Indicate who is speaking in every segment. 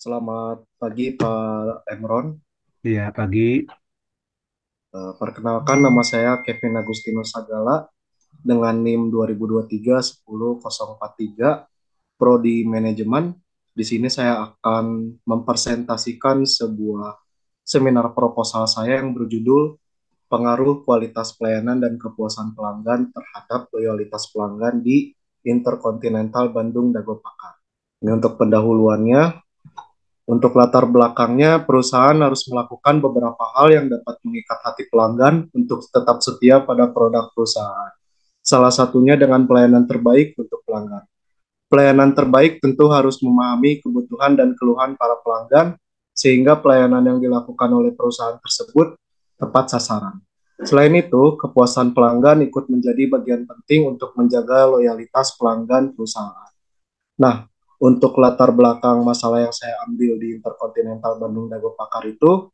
Speaker 1: Selamat pagi Pak Emron.
Speaker 2: Iya, pagi.
Speaker 1: Perkenalkan nama saya Kevin Agustinus Sagala dengan NIM 2023-10043 Prodi Manajemen. Di sini saya akan mempresentasikan sebuah seminar proposal saya yang berjudul Pengaruh Kualitas Pelayanan dan Kepuasan Pelanggan terhadap Loyalitas Pelanggan di Interkontinental Bandung Dago Pakar. Ini untuk pendahuluannya. Untuk latar belakangnya, perusahaan harus melakukan beberapa hal yang dapat mengikat hati pelanggan untuk tetap setia pada produk perusahaan. Salah satunya dengan pelayanan terbaik untuk pelanggan. Pelayanan terbaik tentu harus memahami kebutuhan dan keluhan para pelanggan, sehingga pelayanan yang dilakukan oleh perusahaan tersebut tepat sasaran. Selain itu, kepuasan pelanggan ikut menjadi bagian penting untuk menjaga loyalitas pelanggan perusahaan. Nah, untuk latar belakang masalah yang saya ambil di Interkontinental Bandung Dago Pakar itu,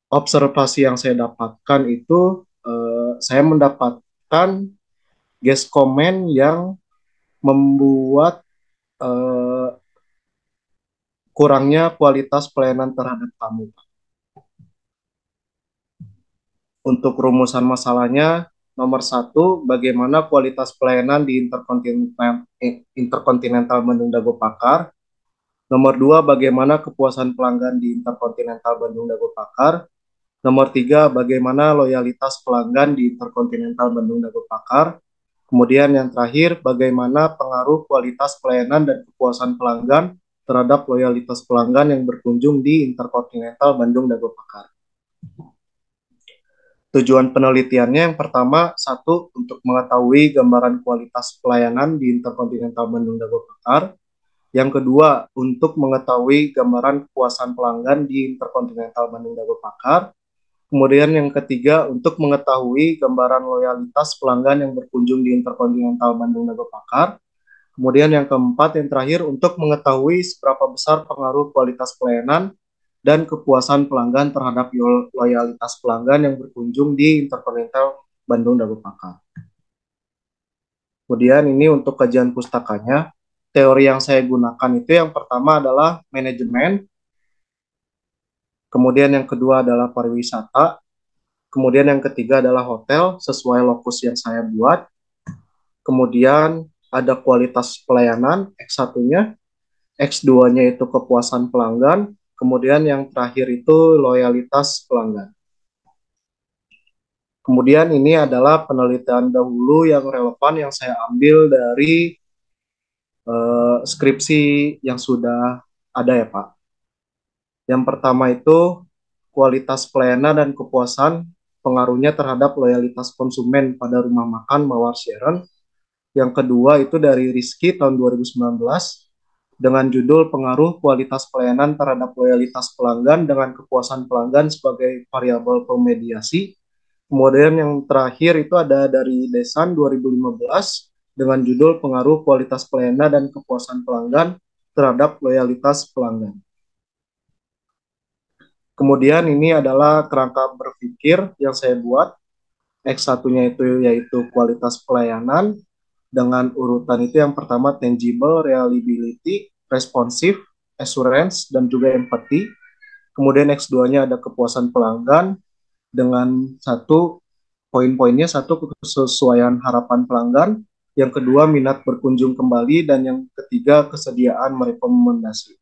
Speaker 1: observasi yang saya dapatkan itu, saya mendapatkan guest comment yang membuat eh, kurangnya kualitas pelayanan terhadap tamu. Untuk rumusan masalahnya, nomor satu, bagaimana kualitas pelayanan di Interkontinental Bandung Dago Pakar. Nomor dua, bagaimana kepuasan pelanggan di Interkontinental Bandung Dago Pakar. Nomor tiga, bagaimana loyalitas pelanggan di Interkontinental Bandung Dago Pakar. Kemudian yang terakhir, bagaimana pengaruh kualitas pelayanan dan kepuasan pelanggan terhadap loyalitas pelanggan yang berkunjung di Interkontinental Bandung Dago Pakar. Tujuan penelitiannya yang pertama, satu, untuk mengetahui gambaran kualitas pelayanan di Interkontinental Bandung Dago Pakar. Yang kedua, untuk mengetahui gambaran kepuasan pelanggan di Interkontinental Bandung Dago Pakar. Kemudian yang ketiga, untuk mengetahui gambaran loyalitas pelanggan yang berkunjung di Interkontinental Bandung Dago Pakar. Kemudian yang keempat, yang terakhir, untuk mengetahui seberapa besar pengaruh kualitas pelayanan dan kepuasan pelanggan terhadap loyalitas pelanggan yang berkunjung di Interkontinental Bandung Dago Pakar. Kemudian ini untuk kajian pustakanya, teori yang saya gunakan itu yang pertama adalah manajemen, kemudian yang kedua adalah pariwisata, kemudian yang ketiga adalah hotel sesuai lokus yang saya buat. Kemudian ada kualitas pelayanan X1-nya, X2-nya itu kepuasan pelanggan, kemudian yang terakhir itu loyalitas pelanggan. Kemudian ini adalah penelitian dahulu yang relevan yang saya ambil dari skripsi yang sudah ada ya Pak. Yang pertama itu kualitas pelayanan dan kepuasan pengaruhnya terhadap loyalitas konsumen pada rumah makan Mawar Sharon. Yang kedua itu dari Rizky tahun 2019 dengan judul Pengaruh Kualitas Pelayanan Terhadap Loyalitas Pelanggan dengan Kepuasan Pelanggan sebagai Variabel Pemediasi. Kemudian yang terakhir itu ada dari Desan 2015 dengan judul Pengaruh Kualitas Pelayanan dan Kepuasan Pelanggan Terhadap Loyalitas Pelanggan. Kemudian ini adalah kerangka berpikir yang saya buat. X1-nya itu yaitu kualitas pelayanan, dengan urutan itu yang pertama tangible, reliability, responsive, assurance, dan juga empathy. Kemudian X2-nya ada kepuasan pelanggan dengan satu poin-poinnya, satu kesesuaian harapan pelanggan, yang kedua minat berkunjung kembali, dan yang ketiga kesediaan merekomendasi.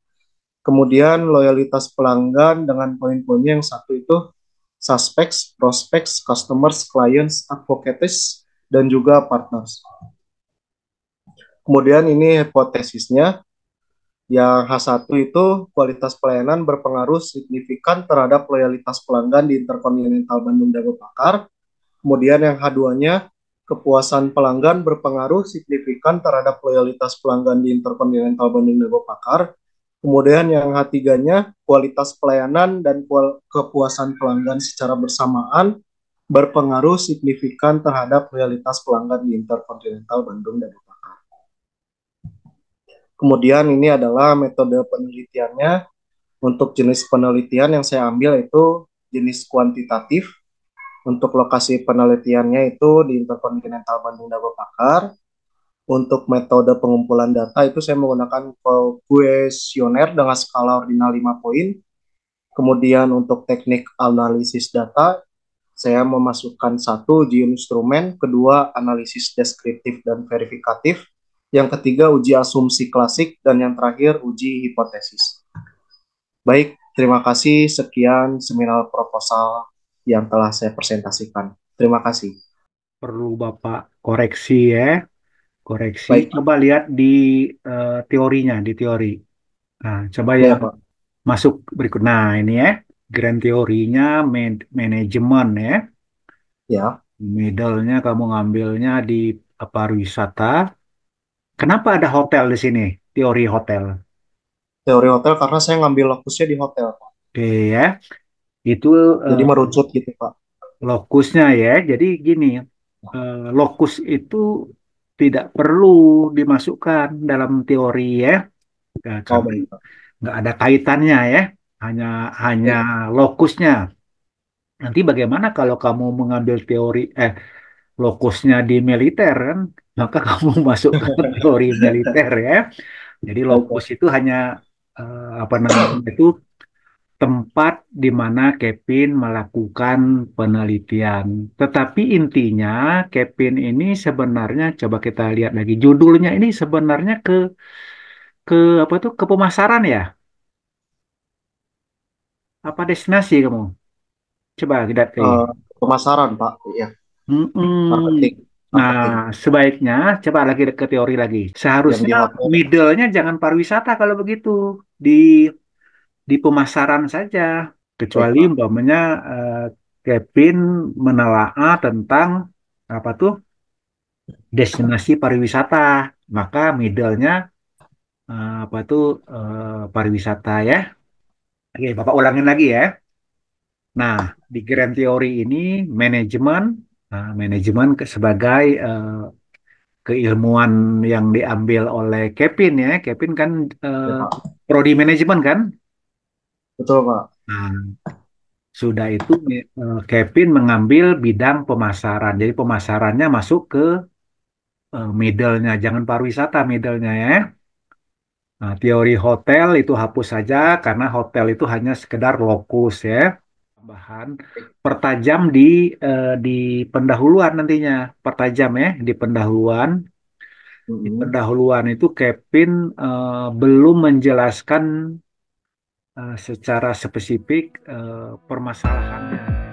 Speaker 1: Kemudian loyalitas pelanggan dengan poin-poinnya yang satu itu suspects, prospects, customers, clients, advocates, dan juga partners. Kemudian ini hipotesisnya, yang H1 itu kualitas pelayanan berpengaruh signifikan terhadap loyalitas pelanggan di Interkontinental Bandung Dago Pakar. Kemudian yang H2-nya, kepuasan pelanggan berpengaruh signifikan terhadap loyalitas pelanggan di Interkontinental Bandung Dago Pakar. Kemudian yang H3-nya, kualitas pelayanan dan kepuasan pelanggan secara bersamaan berpengaruh signifikan terhadap loyalitas pelanggan di Interkontinental Bandung Dago Pakar. Kemudian ini adalah metode penelitiannya. Untuk jenis penelitian yang saya ambil itu jenis kuantitatif. Untuk lokasi penelitiannya itu di Interkontinental Bandung Dago Pakar. Untuk metode pengumpulan data itu saya menggunakan kuesioner dengan skala ordinal 5 poin. Kemudian untuk teknik analisis data, saya memasukkan satu uji instrumen, kedua analisis deskriptif dan verifikatif, yang ketiga uji asumsi klasik, dan yang terakhir uji hipotesis. Baik, terima kasih. Sekian seminar proposal yang telah saya presentasikan. Terima kasih.
Speaker 2: Perlu Bapak koreksi ya, koreksi.
Speaker 1: Baik,
Speaker 2: Coba lihat di teorinya, di teori. Nah, coba
Speaker 1: ya
Speaker 2: yang
Speaker 1: Pak.
Speaker 2: masuk berikut. Nah, ini ya, grand teorinya manajemen ya.
Speaker 1: Ya,
Speaker 2: Middle-nya kamu ngambilnya di pariwisata. Kenapa ada hotel di sini? Teori hotel.
Speaker 1: teori hotel karena saya ngambil lokusnya di hotel, Pak.
Speaker 2: Oke ya, itu
Speaker 1: Jadi
Speaker 2: eh,
Speaker 1: merucut gitu, Pak.
Speaker 2: lokusnya ya. Jadi gini, lokus itu tidak perlu dimasukkan dalam teori ya,
Speaker 1: Oh,
Speaker 2: karena
Speaker 1: baik, Pak.
Speaker 2: nggak ada kaitannya ya. Hanya hanya
Speaker 1: Baik,
Speaker 2: lokusnya. Nanti bagaimana kalau kamu mengambil teori lokusnya di militer kan, maka kamu masuk ke teori militer ya. Jadi
Speaker 1: baik,
Speaker 2: lokus
Speaker 1: Pak.
Speaker 2: itu hanya apa namanya itu tempat di mana Kevin melakukan penelitian. Tetapi intinya Kevin ini sebenarnya coba kita lihat lagi judulnya ini sebenarnya ke apa tuh ke pemasaran ya? Apa destinasi kamu? Coba lihat lagi.
Speaker 1: Eh, Pemasaran, Pak. Ya,
Speaker 2: Mm-mm.
Speaker 1: marketing,
Speaker 2: Nah,
Speaker 1: marketing
Speaker 2: sebaiknya coba lagi ke teori lagi.
Speaker 1: yang di
Speaker 2: Seharusnya
Speaker 1: hotel.
Speaker 2: middle-nya jangan pariwisata kalau begitu di di pemasaran saja.
Speaker 1: Baik,
Speaker 2: Kecuali
Speaker 1: Pak.
Speaker 2: umpamanya eh, Kevin menelaah tentang apa tuh destinasi pariwisata, maka middle-nya apa tuh pariwisata ya. Oke, Bapak ulangin lagi ya. Nah, di grand theory ini manajemen, manajemen sebagai keilmuan yang diambil oleh Kevin ya. Kevin kan eh,
Speaker 1: Ya, Pak.
Speaker 2: prodi manajemen kan.
Speaker 1: Betul, Pak.
Speaker 2: Nah, sudah itu Kevin mengambil bidang pemasaran. Jadi pemasarannya masuk ke middle-nya, jangan pariwisata middle-nya ya. Nah, teori hotel itu hapus saja karena hotel itu hanya sekedar lokus ya. Tambahan
Speaker 1: Baik.
Speaker 2: pertajam di pendahuluan nantinya, pertajam ya di pendahuluan. Di
Speaker 1: Mm-mm.
Speaker 2: pendahuluan itu Kevin belum menjelaskan secara spesifik permasalahannya.